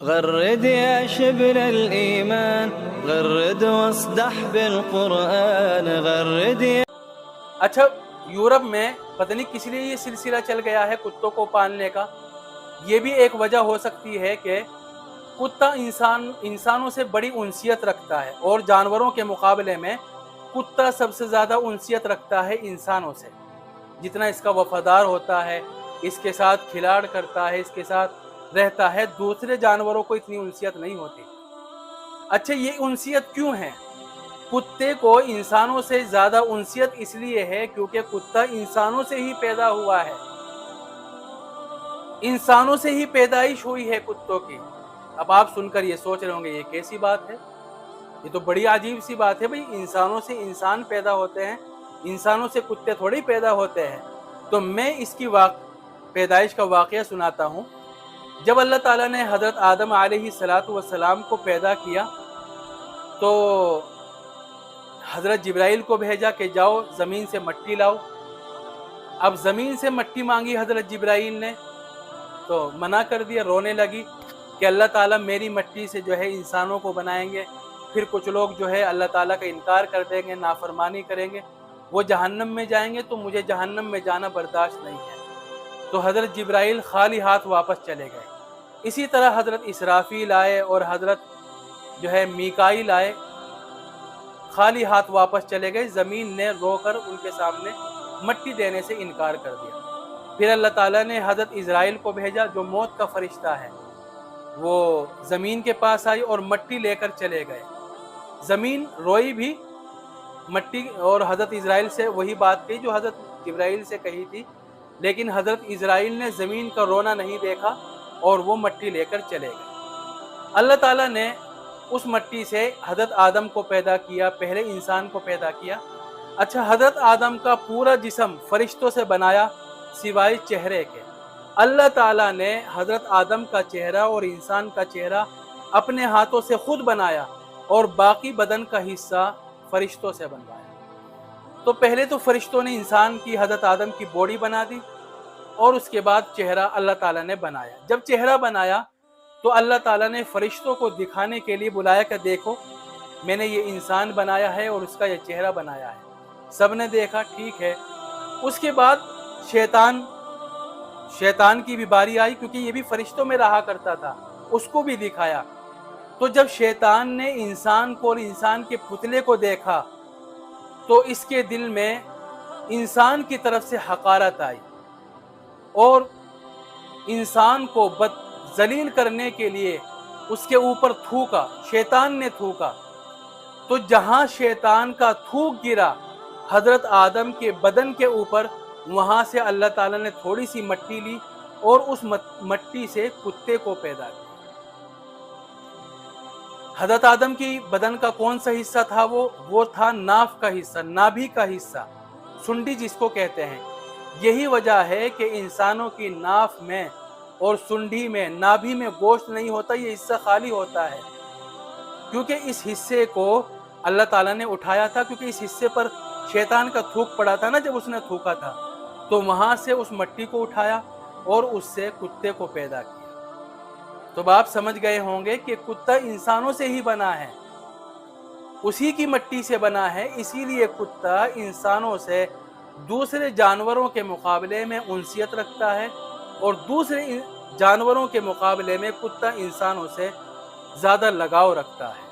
غرد يا شبل الإيمان غرد واصدح بالقرآن غرد يا اچھا، یورپ میں پتہ نہیں کس لیے یہ سلسلہ چل گیا ہے کتوں کو پالنے کا. یہ بھی ایک وجہ ہو سکتی ہے کہ کتا انسانوں سے بڑی انسیت رکھتا ہے، اور جانوروں کے مقابلے میں کتا سب سے زیادہ انسیت رکھتا ہے انسانوں سے. جتنا اس کا وفادار ہوتا ہے، اس کے ساتھ کھلاڑ کرتا ہے، اس کے ساتھ رہتا ہے، دوسرے جانوروں کو اتنی انسیت نہیں ہوتی. اچھا، یہ انسیت کیوں ہے؟ کتے کو انسانوں سے زیادہ انسیت اس لیے ہے کیونکہ کتا انسانوں سے ہی پیدا ہوا ہے، انسانوں سے ہی پیدائش ہوئی ہے کتوں کی. اب آپ سن کر یہ سوچ رہے ہوں گے یہ کیسی بات ہے، یہ تو بڑی عجیب سی بات ہے. بھئی انسانوں سے انسان پیدا ہوتے ہیں، انسانوں سے کتے تھوڑی پیدا ہوتے ہیں. تو میں اس کی پیدائش کا واقعہ سناتا ہوں. جب اللہ تعالیٰ نے حضرت آدم علیہ السلام کو پیدا کیا تو حضرت جبرائیل کو بھیجا کہ جاؤ زمین سے مٹی لاؤ. اب زمین سے مٹی مانگی حضرت جبرائیل نے تو منع کر دیا، رونے لگی کہ اللہ تعالیٰ میری مٹی سے جو ہے انسانوں کو بنائیں گے، پھر کچھ لوگ جو ہے اللہ تعالیٰ کا انکار کر دیں گے، نافرمانی کریں گے، وہ جہنم میں جائیں گے، تو مجھے جہنم میں جانا برداشت نہیں ہے. تو حضرت جبرائیل خالی ہاتھ واپس چلے گئے. اسی طرح حضرت اسرافیل آئے اور حضرت جو ہے میکائیل آئے، خالی ہاتھ واپس چلے گئے. زمین نے رو کر ان کے سامنے مٹی دینے سے انکار کر دیا. پھر اللہ تعالیٰ نے حضرت اسرائیل کو بھیجا جو موت کا فرشتہ ہے، وہ زمین کے پاس آئی اور مٹی لے کر چلے گئے. زمین روئی بھی مٹی، اور حضرت اسرائیل سے وہی بات کہی جو حضرت جبرائیل سے کہی تھی، لیکن حضرت اسرائیل نے زمین کا رونا نہیں دیکھا اور وہ مٹی لے کر چلے گئے. اللہ تعالیٰ نے اس مٹی سے حضرت آدم کو پیدا کیا، پہلے انسان کو پیدا کیا. اچھا، حضرت آدم کا پورا جسم فرشتوں سے بنایا سوائے چہرے کے. اللہ تعالیٰ نے حضرت آدم کا چہرہ اور انسان کا چہرہ اپنے ہاتھوں سے خود بنایا اور باقی بدن کا حصہ فرشتوں سے بنوایا. تو پہلے تو فرشتوں نے انسان کی حضرت آدم کی باڈی بنا دی اور اس کے بعد چہرہ اللہ تعالیٰ نے بنایا. جب چہرہ بنایا تو اللہ تعالیٰ نے فرشتوں کو دکھانے کے لیے بلایا کہ دیکھو میں نے یہ انسان بنایا ہے اور اس کا یہ چہرہ بنایا ہے. سب نے دیکھا، ٹھیک ہے. اس کے بعد شیطان کی بھی باری آئی، کیونکہ یہ بھی فرشتوں میں رہا کرتا تھا، اس کو بھی دکھایا. تو جب شیطان نے انسان کو اور انسان کے پتلے کو دیکھا تو اس کے دل میں انسان کی طرف سے حقارت آئی اور انسان کو ذلیل کرنے کے لیے اس کے اوپر تھوکا، شیطان نے تھوکا. تو جہاں شیطان کا تھوک گرا حضرت آدم کے بدن کے اوپر، وہاں سے اللہ تعالیٰ نے تھوڑی سی مٹی لی اور اس مٹی سے کتے کو پیدا کیا. حضرت آدم کی بدن کا کون سا حصہ تھا؟ وہ تھا ناف کا حصہ، نابھی کا حصہ، سنڈی جس کو کہتے ہیں. یہی وجہ ہے کہ انسانوں کی ناف میں اور سنڈی میں، نابھی میں گوشت نہیں ہوتا، یہ حصہ خالی ہوتا ہے، کیونکہ اس حصے کو اللہ تعالیٰ نے اٹھایا تھا، کیونکہ اس حصے پر شیطان کا تھوک پڑا تھا نا جب اس نے تھوکا تھا. تو وہاں سے اس مٹی کو اٹھایا اور اس سے کتے کو پیدا کیا. تو آپ سمجھ گئے ہوں گے کہ کتا انسانوں سے ہی بنا ہے، اسی کی مٹی سے بنا ہے. اسی لیے کتا انسانوں سے دوسرے جانوروں کے مقابلے میں انسیت رکھتا ہے، اور دوسرے جانوروں کے مقابلے میں کتا انسانوں سے زیادہ لگاؤ رکھتا ہے.